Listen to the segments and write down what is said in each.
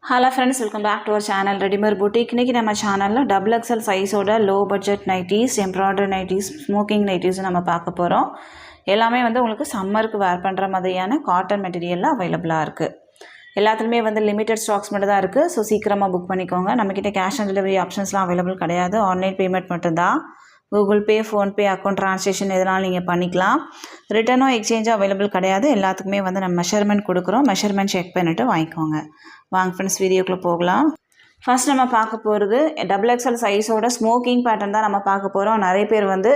Hello friends, welcome back to our channel Readymade Boutique. இன்னைக்கு நம்ம சேனல்ல double XL சைஸோட low budget nighties, embroidery nighties, smoking nighties நம்ம பார்க்க போறோம். எல்லாமே வந்து உங்களுக்கு சம்மருக்கு வேர் பண்ற மாதிரியான காட்டன் மெட்டீரியல்ல அவேலபிளா இருக்கு. எல்லாத்துலயுமே வந்து லிமிட்டட் ஸ்டாக்ஸ் மட்டும் தான் இருக்கு. சோ சீக்கிரமா புக் பண்ணிக்கோங்க. நம்மகிட்ட கேஷ் ஆன் டெலிவரி ஆப்ஷன்ஸ்லாம் அவேலபிள் கிடையாது. ஆன்லைன் பேமெண்ட் மட்டும் தான். Google Pay, Phone Pay, account transaction எதனாலும் நீங்கள் பண்ணிக்கலாம். ரிட்டர்னோ எக்ஸ்சேஞ்சோ அவைலபிள் கிடையாது. எல்லாத்துக்குமே வந்து நம்ம மெஷர்மெண்ட் கொடுக்குறோம். மெஷர்மெண்ட் செக் பண்ணிவிட்டு வாங்கிக்கோங்க. வாங்க ஃப்ரெண்ட்ஸ், வீடியோக்குள்ளே போகலாம். ஃபர்ஸ்ட் நம்ம பார்க்க போகிறது டபுள் எக்ஸ்எல் சைஸோட ஸ்மோக்கிங் பேட்டர்ன் தான் நம்ம பார்க்க போகிறோம். நிறைய பேர் வந்து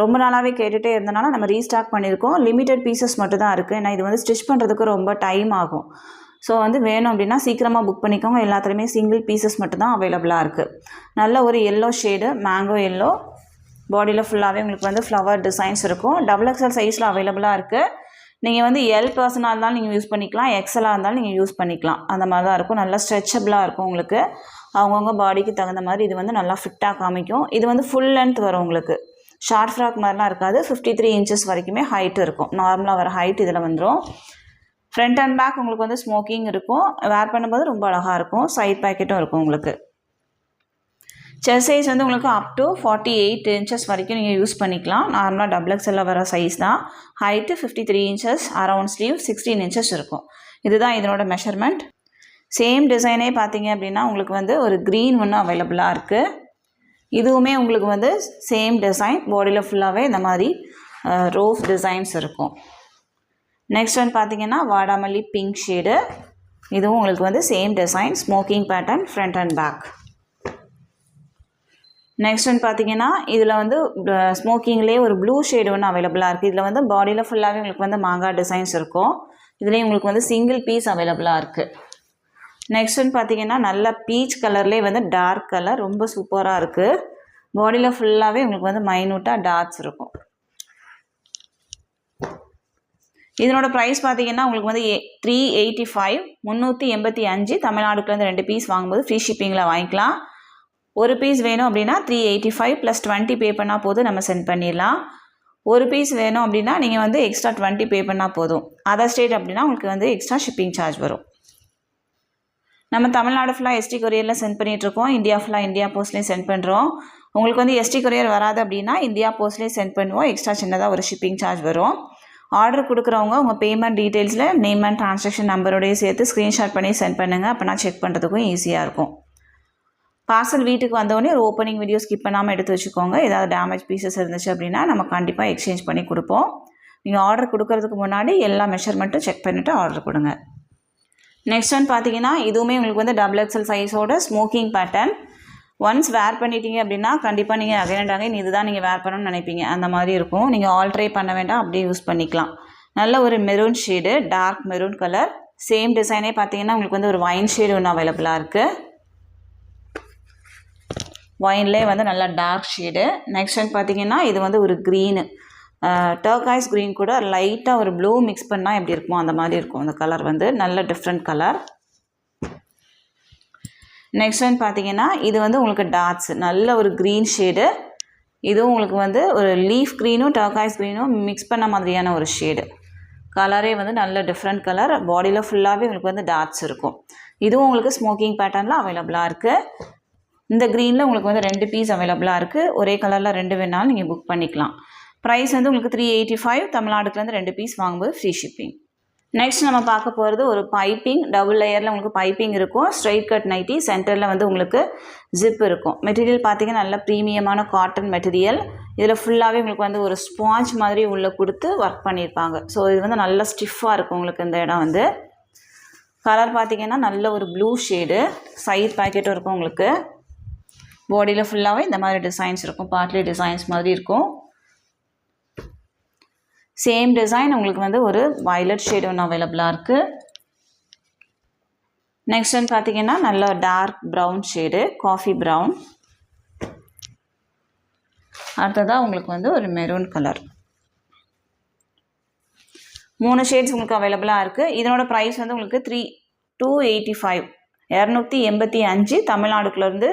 ரொம்ப நாளாகவே கேட்டுகிட்டே இருந்தனால நம்ம ரீஸ்டாக் பண்ணியிருக்கோம். லிமிட்டட் பீசஸ் மட்டும் தான் இருக்குது. ஏன்னா இது வந்து ஸ்டிச் பண்ணுறதுக்கு ரொம்ப டைம் ஆகும். ஸோ வந்து வேணும் அப்படின்னா சீக்கிரமாக புக் பண்ணிக்கோங்க. எல்லாத்துலேயுமே சிங்கிள் பீசஸ் மட்டும் தான் அவைலபிளாக இருக்குது. நல்ல ஒரு எல்லோ ஷேடு, மேங்கோ எல்லோ, பாடியில் ஃபுல்லாகவே உங்களுக்கு வந்து ஃப்ளவர் டிசைன்ஸ் இருக்கும். டபுள் எக்ஸ்எல் சைஸில் அவைலபிளாக இருக்குது. நீங்கள் வந்து எல் பர்சனாக இருந்தாலும் நீங்கள் யூஸ் பண்ணிக்கலாம், எக்ஸ்எல்லாக இருந்தாலும் நீங்கள் யூஸ் பண்ணிக்கலாம். அந்த மாதிரி தான் இருக்கும். நல்லா ஸ்ட்ரெச்சபிளாக இருக்கும். உங்களுக்கு அவங்கவுங்க பாடிக்கு தகுந்த மாதிரி இது வந்து நல்லா ஃபிட்டாக காமிக்கும். இது வந்து ஃபுல் லென்த் வரும். உங்களுக்கு ஷார்ட் ஃப்ராக் மாதிரிலாம் இருக்காது. 53 inches வரைக்குமே ஹைட் இருக்கும். நார்மலாக வர ஹைட் இதில் வந்துடும். ஃப்ரண்ட் அண்ட் பேக் உங்களுக்கு வந்து ஸ்மோக்கிங் இருக்கும். வேர் பண்ணும்போது ரொம்ப அழகாக இருக்கும். சைட் பேக்கெட்டும் இருக்கும். உங்களுக்கு செஸ்ட் சைஸ் வந்து உங்களுக்கு அப் டு 48 inches வரைக்கும் நீங்கள் யூஸ் பண்ணிக்கலாம். நார்மலாக டபுள் எக்ஸ்எல்ல வர சைஸ் தான். Height 53 inches, around sleeve 16 inches இருக்கும். இதுதான் இதனோட மெஷர்மெண்ட். சேம் டிசைனே பார்த்தீங்க அப்படின்னா உங்களுக்கு வந்து ஒரு க்ரீன் ஒன்று அவைலபிளாக இருக்குது. இதுவுமே உங்களுக்கு வந்து சேம் டிசைன், பாடியில் ஃபுல்லாகவே இந்த மாதிரி ரோஸ் டிசைன்ஸ் இருக்கும். நெக்ஸ்ட் வந்து பார்த்தீங்கன்னா வாடாமல்லி பிங்க் ஷேடு. இதுவும் உங்களுக்கு வந்து same design, smocking pattern, front and back. Next வந்து பார்த்தீங்கன்னா இதில் வந்து ஸ்மோக்கிங்லேயே ஒரு ப்ளூ ஷேடு ஒன்று அவைலபிளாக இருக்குது. இதில் வந்து பாடியில் ஃபுல்லாகவே உங்களுக்கு வந்து மாங்காய் டிசைன்ஸ் இருக்கும். இதுலேயும் உங்களுக்கு வந்து சிங்கிள் பீஸ் அவைலபிளாக இருக்குது. நெக்ஸ்ட் வந்து பார்த்தீங்கன்னா நல்ல பீச் கலர்லேயே வந்து டார்க் கலர், ரொம்ப சூப்பராக இருக்குது. பாடியில் ஃபுல்லாகவே உங்களுக்கு வந்து மைனூட்டாக டாட்ஸ் இருக்கும். இதனோட ப்ரைஸ் பார்த்தீங்கன்னா உங்களுக்கு வந்து 385, 385. தமிழ்நாடுக்குலேருந்து 2 பீஸ் வாங்கும்போது ஃப்ரீ ஷிப்பிங்கில் வாங்கிக்கலாம். ஒரு பீஸ் வேணும் அப்படின்னா 385 + 20 பே பண்ணால் போதும், நம்ம சென்ட் பண்ணிடலாம். ஒரு பீஸ் வேணும் அப்படின்னா நீங்கள் வந்து எக்ஸ்ட்ரா 20 பே பண்ணால் போதும். அதர் ஸ்டேட் அப்படின்னா உங்களுக்கு வந்து எக்ஸ்ட்ரா ஷிப்பிங் சார்ஜ் வரும். நம்ம தமிழ்நாடு ஃபுல்லாக எஸ்டி கொரியரில் சென்ட் பண்ணிகிட்ருக்கோம். இந்தியா ஃபுல்லாக இந்தியா போஸ்ட்லேயும் சென்ட் பண்ணுறோம். உங்களுக்கு வந்து எஸ்டி கொரியர் வராது அப்படின்னா இந்தியா போஸ்ட்லேயும் சென்ட் பண்ணுவோம். எக்ஸ்ட்ரா சின்னதாக ஒரு ஷிப்பிங் சார்ஜ் வரும். ஆர்டர் கொடுக்குறவங்க உங்கள் பேமெண்ட் டீட்டெயில்ஸில் நேம் அண்ட் ட்ரான்சாக்ஷன் நம்பரோடையே சேர்த்து ஸ்க்ரீன்ஷாட் பண்ணி சென்ட் பண்ணுங்கள். அப்போ நான் செக் பண்ணுறதுக்கும் ஈஸியாக இருக்கும். பார்சல் வீட்டுக்கு வந்தோடனே ஒரு ஓப்பனிங் வீடியோ ஸ்கிப் பண்ணாமல் எடுத்து வச்சுக்கோங்க. ஏதாவது டேமேஜ் பீசஸ் இருந்துச்சு அப்படின்னா நம்ம கண்டிப்பாக எக்ஸ்சேஞ்ச் பண்ணி கொடுப்போம். நீங்கள் ஆர்டர் கொடுக்கறதுக்கு முன்னாடி எல்லா மெஷர்மெண்ட்டும் செக் பண்ணிவிட்டு ஆர்டர் கொடுங்க. நெக்ஸ்ட் ஒன் பார்த்தீங்கன்னா இதுவுமே உங்களுக்கு வந்து டபுள் எக்ஸ்எல் சைஸோட ஸ்மோக்கிங் பேட்டர்ன். ஒன்ஸ் வேர் பண்ணிட்டீங்க அப்படின்னா கண்டிப்பாக நீங்கள் அகைன் அண்ட் அகைன் இதுதான் நீங்கள் வேர் பண்ணணும்னு நினைப்பீங்க. அந்த மாதிரி இருக்கும். நீங்கள் ஆல்ட்ரே பண்ண வேண்டாம், அப்படியே யூஸ் பண்ணிக்கலாம். நல்ல ஒரு maroon shade, dark maroon colour. Same டிசைனே பார்த்தீங்கன்னா உங்களுக்கு வந்து ஒரு வைன் ஷேடு ஒன்று அவைலபிளாக இருக்குது. ஒயின்லேயே வந்து நல்லா டார்க் ஷேடு. நெக்ஸ்ட் வந்து பார்த்தீங்கன்னா இது வந்து ஒரு க்ரீனு, டர்காய்ஸ் க்ரீன் கூட லைட்டாக ஒரு ப்ளூ மிக்ஸ் பண்ணால் எப்படி இருக்குமோ அந்த மாதிரி இருக்கும். அந்த கலர் வந்து நல்ல டிஃப்ரெண்ட் கலர். நெக்ஸ்ட் வந்து பார்த்தீங்கன்னா இது வந்து உங்களுக்கு டார்க்ஸ், நல்ல ஒரு க்ரீன் ஷேடு. இதுவும் உங்களுக்கு வந்து ஒரு லீஃப் க்ரீனும் டர்காய்ஸ் க்ரீனும் மிக்ஸ் பண்ண மாதிரியான ஒரு ஷேடு. கலரே வந்து நல்ல டிஃப்ரெண்ட் கலர். பாடியில் ஃபுல்லாகவே உங்களுக்கு வந்து டார்க்ஸ் இருக்கும். இதுவும் உங்களுக்கு ஸ்மோக்கிங் பேட்டர்னில் அவைலபிளாக இருக்குது. இந்த க்ரீனில் உங்களுக்கு வந்து 2 பீஸ் அவைலபிளாக இருக்குது. ஒரே கலரில் 2 வேணாலும் நீங்கள் புக் பண்ணிக்கலாம். ப்ரைஸ் வந்து உங்களுக்கு 385. தமிழ்நாடுக்குலேருந்து 2 பீஸ் வாங்கும்போது ஃப்ரீ ஷிப்பிங். நெக்ஸ்ட் நம்ம பார்க்க போகிறது ஒரு பைப்பிங், டபுள் லேயரில் உங்களுக்கு பைப்பிங் இருக்கும். ஸ்ட்ரைட் கட் நைட்டி, சென்டரில் வந்து உங்களுக்கு ஜிப் இருக்கும். மெட்டீரியல் பார்த்தீங்கன்னா நல்ல ப்ரீமியமான காட்டன் மெட்டீரியல். இதில் ஃபுல்லாகவே உங்களுக்கு வந்து ஒரு ஸ்பாஞ்ச் மாதிரி உள்ளே கொடுத்து ஒர்க் பண்ணியிருப்பாங்க. ஸோ இது வந்து நல்ல ஸ்டிஃபாக இருக்கும். உங்களுக்கு இந்த இடம் வந்து கலர் பார்த்தீங்கன்னா நல்ல ஒரு ப்ளூ ஷேடு. சைட் பாக்கெட்டும் இருக்கும். உங்களுக்கு பாடியில் ஃபுல்லாகவே இந்த மாதிரி டிசைன்ஸ் இருக்கும். பார்ட்லி டிசைன்ஸ் மாதிரி இருக்கும். சேம் டிசைன் உங்களுக்கு வந்து ஒரு வயலட் ஷேடு ஒன்று அவைலபிளாக இருக்குது. நெக்ஸ்ட் வந்து பார்த்தீங்கன்னா நல்ல dark brown shade, coffee brown. அடுத்ததாக உங்களுக்கு வந்து ஒரு மெரூன் கலர். 3 ஷேட்ஸ் உங்களுக்கு அவைலபிளாக இருக்குது. இதனோட ப்ரைஸ் வந்து உங்களுக்கு 285, 285. தமிழ்நாடுக்குலேருந்து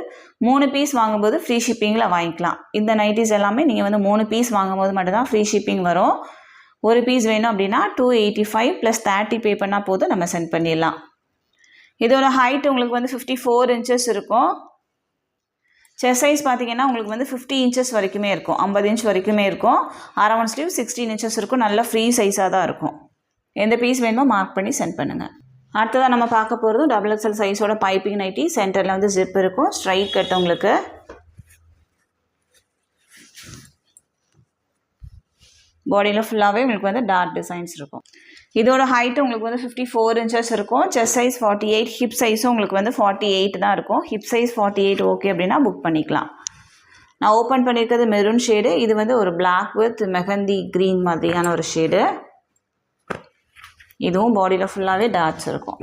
3 பீஸ் வாங்கும்போது ஃப்ரீ ஷிப்பிங்கில் வாங்கிக்கலாம். இந்த நைட்டிஸ் எல்லாமே நீங்கள் வந்து 3 பீஸ் வாங்கும்போது மட்டும்தான் ஃப்ரீ ஷிப்பிங் வரும். ஒரு பீஸ் வேணும் அப்படின்னா 285 + 30 பே பண்ணால் போதும், நம்ம சென்ட் பண்ணிடலாம். இதோட ஹைட் உங்களுக்கு வந்து 54 இன்ச்சஸ் இருக்கும். செஸ்ட் சைஸ் பார்த்தீங்கன்னா உங்களுக்கு வந்து 50 இன்ச்சஸ் வரைக்குமே இருக்கும், 50 இன்ச் வரைக்குமே இருக்கும். அரவுண்ட் ஸ்லீவ் 16 இன்ச்சஸ் இருக்கும். நல்ல ஃப்ரீ சைஸாக தான் இருக்கும். எந்த பீஸ் வேணுமோ மார்க் பண்ணி சென்ட் பண்ணுங்கள். அடுத்ததாக நம்ம பார்க்க போகிறது XXL சைஸோட பைப்பிங் நைட்டி. சென்டரில் வந்து ஜிப் இருக்கும், ஸ்ட்ரைட் கட் உங்களுக்கு. பாடியில் ஃபுல்லாகவே உங்களுக்கு வந்து டார்க் டிசைன்ஸ் இருக்கும். இதோட ஹைட்டு உங்களுக்கு வந்து 54 இன்ச்சஸ் இருக்கும். செஸ்ட் சைஸ் 48, ஹிப் சைஸும் உங்களுக்கு வந்து 48 தான் இருக்கும். ஹிப் சைஸ் 48 ஓகே அப்படின்னா புக் பண்ணிக்கலாம். நான் ஓப்பன் பண்ணியிருக்கிறது மெரூன் ஷேடு. இது வந்து ஒரு பிளாக் வித் மெஹந்தி க்ரீன் மாதிரியான ஒரு ஷேடு. இதுவும் பாடியில் ஃபுல்லாகவே டார்க்ஸ் இருக்கும்.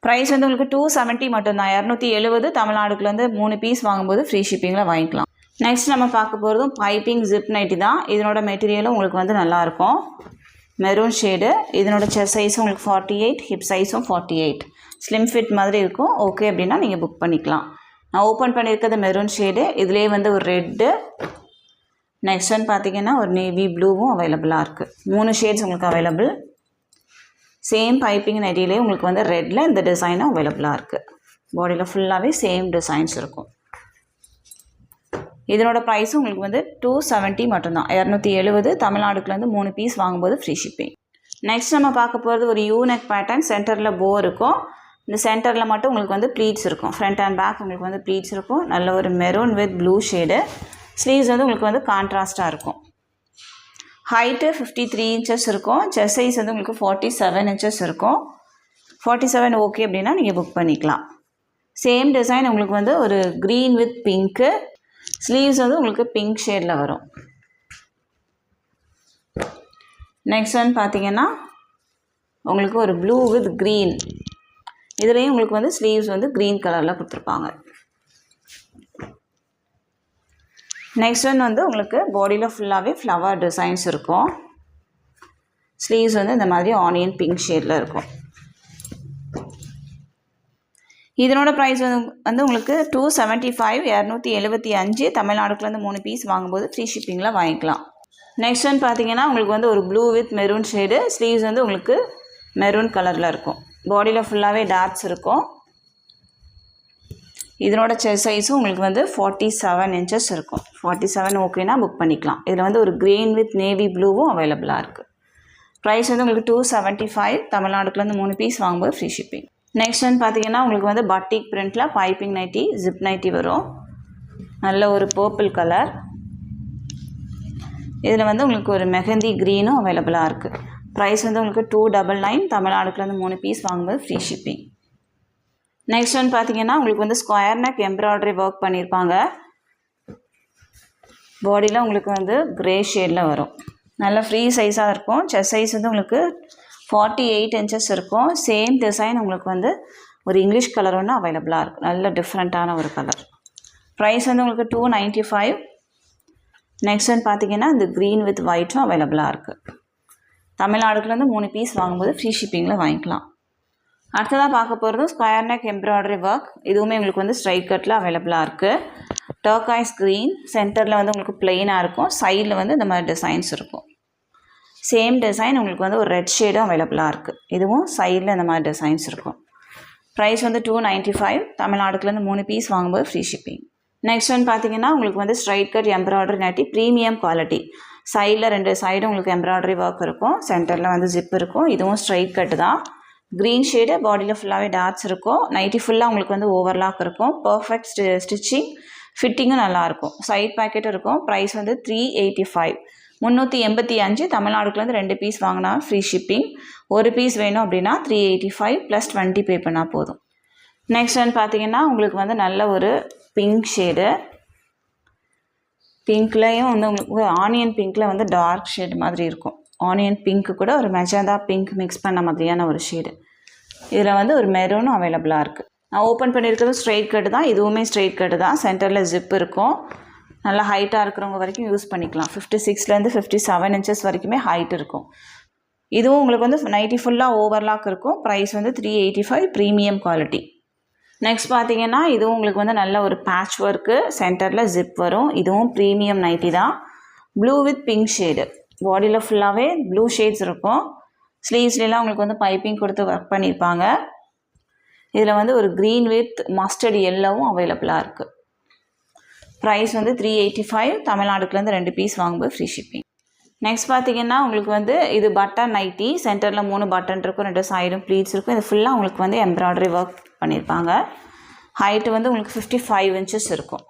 ப்ரைஸ் வந்து உங்களுக்கு 270 மட்டும்தான், 270. தமிழ்நாடுக்குலேருந்து 3 பீஸ் வாங்கும்போது ஃப்ரீ ஷிப்பிங்கில் வாங்கிக்கலாம். நெக்ஸ்ட் நம்ம பார்க்க போகிறதும் பைப்பிங் ஜிப் நைட்டி தான். இதனோட மெட்டீரியலும் உங்களுக்கு வந்து நல்லாயிருக்கும். Maroon shade. இதனோட செஸ்ட் சைஸும் உங்களுக்கு 48, ஹிப் சைஸும் 48. ஸ்லிம் ஃபிட் மாதிரி இருக்கும். ஓகே அப்படின்னா நீங்கள் புக் பண்ணிக்கலாம். நான் ஓப்பன் பண்ணியிருக்கிறது மெரூன் ஷேடு. இதுலேயே வந்து ஒரு ரெட்டு, நெக்ஸ்ட் ஒன் பார்த்தீங்கன்னா ஒரு நேவி ப்ளூவும் அவைலபிளாக இருக்குது. 3 ஷேட்ஸ் உங்களுக்கு அவைலபிள். சேம் பைப்பிங் நைட்டிலே உங்களுக்கு வந்து ரெட்டில் இந்த டிசைனும் அவைலபிளாக இருக்குது. பாடியில் ஃபுல்லாகவே சேம் டிசைன்ஸ் இருக்கும். இதனோட ப்ரைஸும் உங்களுக்கு வந்து 270 மட்டும்தான், 270. தமிழ்நாடுக்குலேருந்து 3 பீஸ் வாங்கும்போது ஃப்ரீ ஷிப்பிங். நெக்ஸ்ட் நம்ம பார்க்க போகிறது ஒரு யூனெக் பேட்டர்ன். சென்டரில் போ இருக்கும். இந்த சென்டரில் மட்டும் உங்களுக்கு வந்து ப்ளீட்ஸ் இருக்கும். ஃப்ரண்ட் அண்ட் பேக் உங்களுக்கு வந்து ப்ளீட்ஸ் இருக்கும். நல்ல ஒரு maroon with blue shade. Sleeves வந்து உங்களுக்கு வந்து கான்ட்ராஸ்ட்டாக இருக்கும். ஹைட்டு 53 இன்ச்சஸ் இருக்கும். செஸ்ட் சைஸ் வந்து உங்களுக்கு 47 இன்ச்சஸ் இருக்கும். 47 ஓகே அப்படின்னா நீங்கள் புக் பண்ணிக்கலாம். சேம் டிசைன் உங்களுக்கு வந்து ஒரு க்ரீன் வித் பிங்க்கு. ஸ்லீவ்ஸ் வந்து உங்களுக்கு பிங்க் ஷேடில் வரும். நெக்ஸ்ட் ஒன் பார்த்தீங்கன்னா உங்களுக்கு ஒரு ப்ளூ வித் க்ரீன். இதுலேயும் உங்களுக்கு வந்து ஸ்லீவ்ஸ் வந்து க்ரீன் கலரில் கொடுத்துருப்பாங்க. நெக்ஸ்ட் ஒன் வந்து உங்களுக்கு பாடியில் ஃபுல்லாகவே ஃப்ளவர் டிசைன்ஸ் இருக்கும். ஸ்லீவ்ஸ் வந்து இந்த மாதிரி ஆனியன் பிங்க் ஷேடில் இருக்கும். இதனோட ப்ரைஸ் வந்து உங்களுக்கு 275, 275. தமிழ்நாடுக்குலேருந்து 3 பீஸ் வாங்கும்போது ஃப்ரீ ஷிப்பிங்கில் வாங்கிக்கலாம். நெக்ஸ்ட் ஒன் பார்த்தீங்கன்னா உங்களுக்கு வந்து ஒரு blue with maroon shade. Sleeves வந்து உங்களுக்கு மெரூன் கலரில் இருக்கும். பாடியில் ஃபுல்லாகவே டார்க்ஸ் இருக்கும். இதனோட செஸ்ட் சைஸும் உங்களுக்கு வந்து 47 இன்ச்சஸ் இருக்கும். 47 ஓகேனா புக் பண்ணிக்கலாம். இதில் வந்து ஒரு க்ரீன் வித் நேவி ப்ளூவும் அவைலபிளாக இருக்குது. ப்ரைஸ் வந்து உங்களுக்கு 275. தமிழ்நாடுக்குலேருந்து 3 பீஸ் வாங்கும்போது ஃப்ரீ ஷிப்பிங். நெக்ஸ்ட் வந்து பார்த்தீங்கன்னா உங்களுக்கு வந்து பட்டிக் பிரிண்டில் பைப்பிங் நைட்டி, ஜிப் நைட்டி வரும். நல்ல ஒரு பர்பிள் கலர். இதில் வந்து உங்களுக்கு ஒரு மெஹந்தி க்ரீனும் அவைலபிளாக இருக்குது. ப்ரைஸ் வந்து உங்களுக்கு 299. தமிழ்நாடுக்குலேருந்து 3 பீஸ் வாங்கும்போது ஃப்ரீ ஷிப்பிங். நெக்ஸ்ட் ஒன் பார்த்தீங்கன்னா உங்களுக்கு வந்து ஸ்கொயர் நெக் எம்ப்ராய்டரி ஒர்க் பண்ணியிருப்பாங்க. பாடியில் உங்களுக்கு வந்து க்ரே ஷேடில் வரும். நல்ல ஃப்ரீ சைஸாக இருக்கும். செஸ்ட் சைஸ் வந்து உங்களுக்கு 48 இன்ச்சஸ் இருக்கும். சேம் டிசைன் உங்களுக்கு வந்து ஒரு இங்கிலீஷ் கலர் ஒன்று அவைலபிளாக இருக்குது. நல்ல டிஃப்ரெண்ட்டான ஒரு கலர். ப்ரைஸ் வந்து உங்களுக்கு 295. நெக்ஸ்ட் ஒன் பார்த்தீங்கன்னா இந்த க்ரீன் வித் ஒயிட்டும் அவைலபிளாக இருக்குது. தமிழ்நாடுக்குலேருந்து 3 பீஸ் வாங்கும்போது ஃப்ரீ ஷிப்பிங்கில் வாங்கிக்கலாம். அடுத்ததாக பார்க்க போகிறது ஸ்கொயர் நெக் எம்ப்ராய்டரி ஒர்க். இதுவுமே உங்களுக்கு வந்து ஸ்ட்ரைட் கட்டில் அவைலபிளாக இருக்குது. Turquoise green. சென்டரில் வந்து உங்களுக்கு பிளெயினாக இருக்கும். சைடில் வந்து இந்த மாதிரி டிசைன்ஸ் இருக்கும். சேம் டிசைன் உங்களுக்கு வந்து ஒரு ரெட் ஷேடும் அவைலபிளாக இருக்குது. இதுவும் சைடில் இந்த மாதிரி டிசைன்ஸ் இருக்கும். ப்ரைஸ் வந்து 295. தமிழ்நாடுக்குலேருந்து 3 பீஸ் வாங்கும்போது ஃப்ரீ ஷிப்பிங். நெக்ஸ்ட் ஒன் பார்த்தீங்கன்னா உங்களுக்கு வந்து straight cut embroidery nighty, premium quality. சைடில் 2 சைடும் உங்களுக்கு எம்ப்ராய்டரி ஒர்க் இருக்கும். சென்டரில் வந்து ஜிப் இருக்கும். இதுவும் ஸ்ட்ரைட் கட்டு தான். Green shade. பாடியில் ஃபுல்லாகவே டார்க்ஸ் இருக்கும். நைட்டி ஃபுல்லாக உங்களுக்கு வந்து ஓவர்லாக் இருக்கும். பர்ஃபெக்ட் ஸ்டிச்சிங், ஃபிட்டிங்கும் நல்லாயிருக்கும். சைட் பேக்கெட்டும் இருக்கும். ப்ரைஸ் வந்து 385. 385. தமிழ்நாடுக்குலேருந்து 2 பீஸ் வாங்கினா ஃப்ரீ ஷிப்பிங். ஒரு பீஸ் வேணும் அப்படின்னா 385 + 20 பே பண்ணால் போதும். நெக்ஸ்ட் ஒன் பார்த்தீங்கன்னா உங்களுக்கு வந்து நல்ல ஒரு பிங்க் ஷேடு. பிங்க்லேயும் வந்து உங்களுக்கு ஆனியன் பிங்க்கில் வந்து டார்க் ஷேடு மாதிரி இருக்கும். ஆனியன் பிங்க்கு கூட ஒரு மெஜந்தா பிங்க் மிக்ஸ் பண்ண மாதிரியான ஒரு ஷேடு. இதில் வந்து ஒரு மெரூனும் அவைலபிளாக இருக்குது. நான் ஓப்பன் பண்ணியிருக்கிறது ஸ்ட்ரெயிட் கட்டு தான். இதுவுமே ஸ்ட்ரெயிட் கட்டு தான். சென்டரில் ஜிப் இருக்கும். நல்லா ஹைட்டாக இருக்கிறவங்க வரைக்கும் யூஸ் பண்ணிக்கலாம். 56லேருந்து 57 இன்ச்சஸ் வரைக்குமே ஹைட் இருக்கும். இதுவும் உங்களுக்கு வந்து நைட்டி ஃபுல்லாக ஓவர்லாக் இருக்கும். ப்ரைஸ் வந்து 385. Premium quality. நெக்ஸ்ட் பார்த்தீங்கன்னா இதுவும் உங்களுக்கு வந்து நல்ல ஒரு பேட்ச் ஒர்க்கு. சென்டரில் ஜிப் வரும். இதுவும் ப்ரீமியம் நைட்டி தான். Blue with pink shade. பாடியில் ஃபுல்லாகவே ப்ளூ ஷேட்ஸ் இருக்கும். ஸ்லீவ்ஸ்லாம் உங்களுக்கு வந்து பைப்பிங் கொடுத்து ஒர்க் பண்ணியிருப்பாங்க. இதில் வந்து ஒரு க்ரீன் வித் மஸ்டர்ட் எல்லோவும் அவைலபிளாக இருக்குது. ப்ரைஸ் வந்து 385. தமிழ்நாடுக்குலேருந்து 2 பீஸ் வாங்கும்போது ஃப்ரீ ஷிப்பிங். நெக்ஸ்ட் பார்த்தீங்கன்னா உங்களுக்கு வந்து இது பட்டன் நைட்டி. சென்டரில் 3 பட்டன் இருக்கும், 2 சைடும் ப்ளீட்ஸ் இருக்கும். இது ஃபுல்லாக உங்களுக்கு வந்து எம்ப்ராய்டரி ஒர்க் பண்ணியிருப்பாங்க. ஹைட்டு வந்து உங்களுக்கு 55 இன்ச்சஸ் இருக்கும்.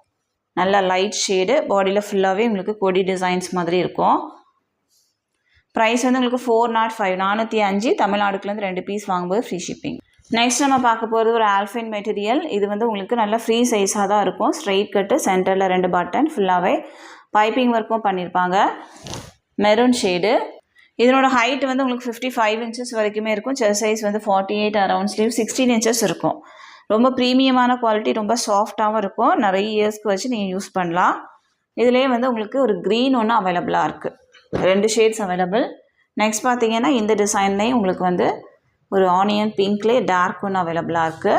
நல்ல லைட் ஷேடு. பாடியில் ஃபுல்லாகவே உங்களுக்கு கொடி டிசைன்ஸ் மாதிரி இருக்கும். ப்ரைஸ் வந்து உங்களுக்கு 405 405. தமிழ்நாடுக்குலேருந்து 2 பீஸ் வாங்கும்போது ஃப்ரீ ஷிப்பிங். நெக்ஸ்ட் நம்ம பார்க்க போகிறது ஒரு ஆல்ஃபைன் மெட்டீரியல். இது வந்து உங்களுக்கு நல்ல ஃப்ரீ சைஸாக தான் இருக்கும். ஸ்ட்ரெயிட் கட்டு, சென்டரில் 2 பட்டன், ஃபுல்லாகவே பைப்பிங் ஒர்க்கும் பண்ணியிருப்பாங்க. Maroon shade. இதனோட ஹைட் வந்து உங்களுக்கு 55 இன்ச்சஸ் வரைக்குமே இருக்கும். செஸ்ட் சைஸ் வந்து 48, அரவுண்ட் ஸ்லீவ் 16 இன்ச்சஸ் இருக்கும். ரொம்ப ப்ரீமியமான குவாலிட்டி, ரொம்ப சாஃப்டாகவும் இருக்கும். நிறைய இயர்ஸ்க்கு வச்சு நீங்கள் யூஸ் பண்ணலாம். இதிலே வந்து உங்களுக்கு ஒரு க்ரீன் ஒன்று அவைலபிளாக இருக்குது. 2 ஷேட்ஸ் அவைலபிள். நெக்ஸ்ட் பார்த்தீங்கன்னா இந்த டிசைன்லேயும் உங்களுக்கு வந்து ஒரு ஆனியன் பிங்க்லேயே டார்க் ஒன்று அவைலபிளாக இருக்குது.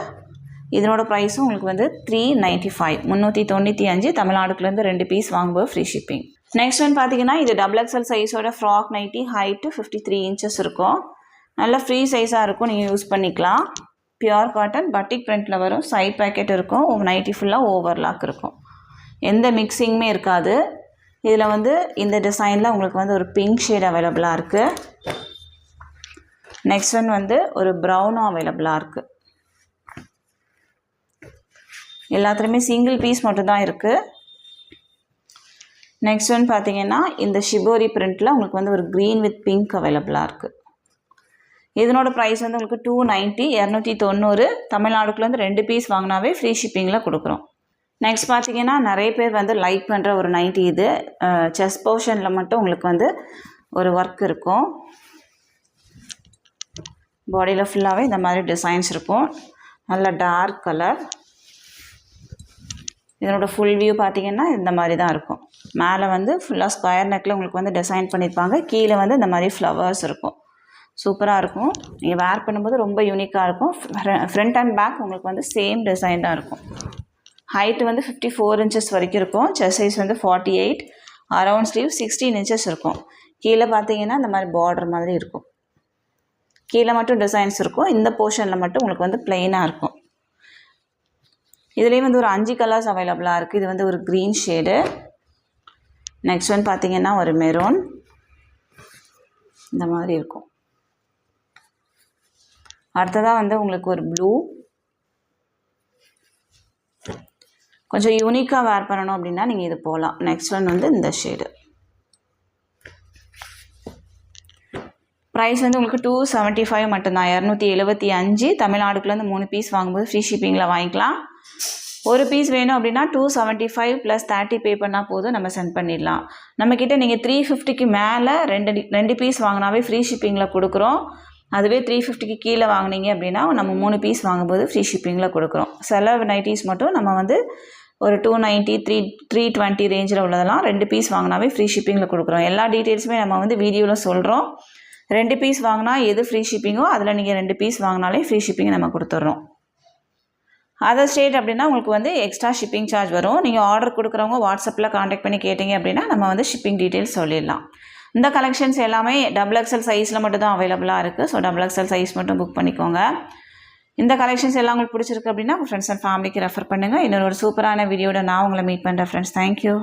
இதனோட ப்ரைஸும் உங்களுக்கு வந்து 395 395. தமிழ்நாடுக்குலேருந்து 2 பீஸ் வாங்கும்போது ஃப்ரீ ஷிப்பிங். நெக்ஸ்ட் ஒன் பார்த்தீங்கன்னா இது XXL சைஸோட ஃப்ராக் நைட்டி. ஹைட்டு 53 இன்ச்சஸ் இருக்கும். நல்ல ஃப்ரீ சைஸாக இருக்கும், நீங்கள் யூஸ் பண்ணிக்கலாம். பியூர் காட்டன், பட்டிக் பிரிண்டில் வரும். சைட் பேக்கெட் இருக்கும். நைட்டி ஃபுல்லாக ஓவர்லாக் இருக்கும். எந்த மிக்சிங்குமே இருக்காது. இதில் வந்து இந்த டிசைனில் உங்களுக்கு வந்து ஒரு பிங்க் ஷேட் அவைலபிளாக இருக்குது. நெக்ஸ்ட் ஒன் வந்து ஒரு ப்ரௌனும் அவைலபிளாக இருக்குது. எல்லாத்துலேயுமே சிங்கிள் பீஸ் மட்டும்தான் இருக்குது. நெக்ஸ்ட் ஒன் பார்த்தீங்கன்னா இந்த ஷிபோரி பிரிண்டில் உங்களுக்கு வந்து ஒரு க்ரீன் வித் பிங்க் அவைலபிளாக இருக்குது. இதனோட ப்ரைஸ் வந்து உங்களுக்கு 290 290. தமிழ்நாடுக்குலேருந்து 2 பீஸ் வாங்கினாவே ஃப்ரீ ஷிப்பிங்கில் கொடுக்குறோம். நெக்ஸ்ட் பார்த்தீங்கன்னா நிறைய பேர் வந்து லைக் பண்ணுற ஒரு நைட்டி இது. செஸ்ட் போர்ஷனில் மட்டும் உங்களுக்கு வந்து ஒரு ஒர்க் இருக்கும். பாடியில் ஃபுல்லாகவே இந்த மாதிரி டிசைன்ஸ் இருக்கும். நல்ல டார்க் கலர். இதனோட ஃபுல் வியூ பார்த்தீங்கன்னா இந்த மாதிரி தான் இருக்கும். மேலே வந்து ஃபுல்லாக ஸ்கொயர் நெக்கில் உங்களுக்கு வந்து டிசைன் பண்ணியிருப்பாங்க. கீழே வந்து இந்த மாதிரி ஃப்ளவர்ஸ் இருக்கும். சூப்பராக இருக்கும். நீங்கள் வேர் பண்ணும்போது ரொம்ப யூனிக்காக இருக்கும். ஃப்ரண்ட் அண்ட் பேக் உங்களுக்கு வந்து சேம் டிசைன் தான் இருக்கும். ஹைட்டு வந்து 54 இன்ச்சஸ் வரைக்கும் இருக்கும். செஸ்ட் சைஸ் வந்து 48, அரவுண்ட் ஸ்லீவ் 16 இன்ச்சஸ் இருக்கும். கீழே பார்த்தீங்கன்னா இந்த மாதிரி பார்டர் மாதிரி இருக்கும். கீழே மட்டும் டிசைன்ஸ் இருக்கும். இந்த போர்ஷனில் மட்டும் உங்களுக்கு வந்து பிளெயினாக இருக்கும். இதுலேயும் வந்து ஒரு 5 கலர்ஸ் அவைலபிளாக இருக்குது. இது வந்து ஒரு க்ரீன் ஷேடு. நெக்ஸ்ட் ஒன் பார்த்தீங்கன்னா ஒரு மெரூன். இந்த மாதிரி இருக்கும். அடுத்ததாக வந்து உங்களுக்கு ஒரு ப்ளூ. கொஞ்சம் யூனிக்காக வேர் பண்ணணும் அப்படின்னா நீங்கள் இது போகலாம். நெக்ஸ்ட் ஒன் வந்து இந்த ஷேடு. ப்ரைஸ் வந்து உங்களுக்கு 275 மட்டும்தான். 275. தமிழ்நாடுக்குள்ளேருந்து 3 பீஸ் வாங்கும்போது ஃப்ரீ ஷிப்பிங்கில் வாங்கிக்கலாம். ஒரு பீஸ் வேணும் அப்படின்னா 275 + 30 பே பண்ணால் போதும், நம்ம சென்ட் பண்ணிடலாம். நம்மக்கிட்ட நீங்கள் 350க்கு மேலே 2 பீஸ் வாங்கினாவே ஃப்ரீ ஷிப்பிங்கில் கொடுக்குறோம். அதுவே 350க்கு கீழே வாங்கினீங்க அப்படின்னா நம்ம 3 பீஸ் வாங்கும்போது ஃப்ரீ ஷிப்பிங்கில் கொடுக்குறோம். சில நைட்டிஸ் மட்டும் நம்ம வந்து ஒரு 290 320 ரேஞ்சில் உள்ளதெல்லாம் 2 பீஸ் வாங்கினாவே ஃப்ரீ ஷிப்பிங்கில் கொடுக்குறோம். எல்லா டீட்டெயில்ஸுமே நம்ம வந்து வீடியோவில் சொல்கிறோம். 2 பீஸ் வாங்கினா எது ஃப்ரீ ஷிப்பிங்கோ அதில் நீங்கள் 2 பீஸ் வாங்கினாலே ஃப்ரீ ஷிப்பிங் நம்ம கொடுத்துட்றோம். அதர் ஸ்டேட் அப்படின்னா உங்களுக்கு வந்து எக்ஸ்ட்ரா ஷிப்பிங் சார்ஜ் வரும். நீங்கள் ஆர்டர் கொடுக்குறவங்க வாட்ஸ்அப்பில் காண்டாக்ட் பண்ணி கேட்டிங்க அப்படின்னா நம்ம வந்து ஷிப்பிங் டீட்டெயில்ஸ் சொல்லிடலாம். இந்த கலெக்ஷன்ஸ் எல்லாமே XXL சைஸில் மட்டும் தான் அவைலபிளாக இருக்குது. ஸோ XXL சைஸ் மட்டும் புக் பண்ணிக்கோங்க. இந்த கலெக்ஷன்ஸ் எல்லாம் உங்களுக்கு பிடிச்சிருக்கு அப்படின்னா உங்கள் ஃப்ரெண்ட்ஸ் அண்ட் ஃபேமிலிக்கு ரெஃபர் பண்ணுங்கள். இன்னொரு சூப்பரான வீடியோட நான் உங்களை மீட் பண்ணுறேன் ஃப்ரெண்ட்ஸ். தேங்க்யூ.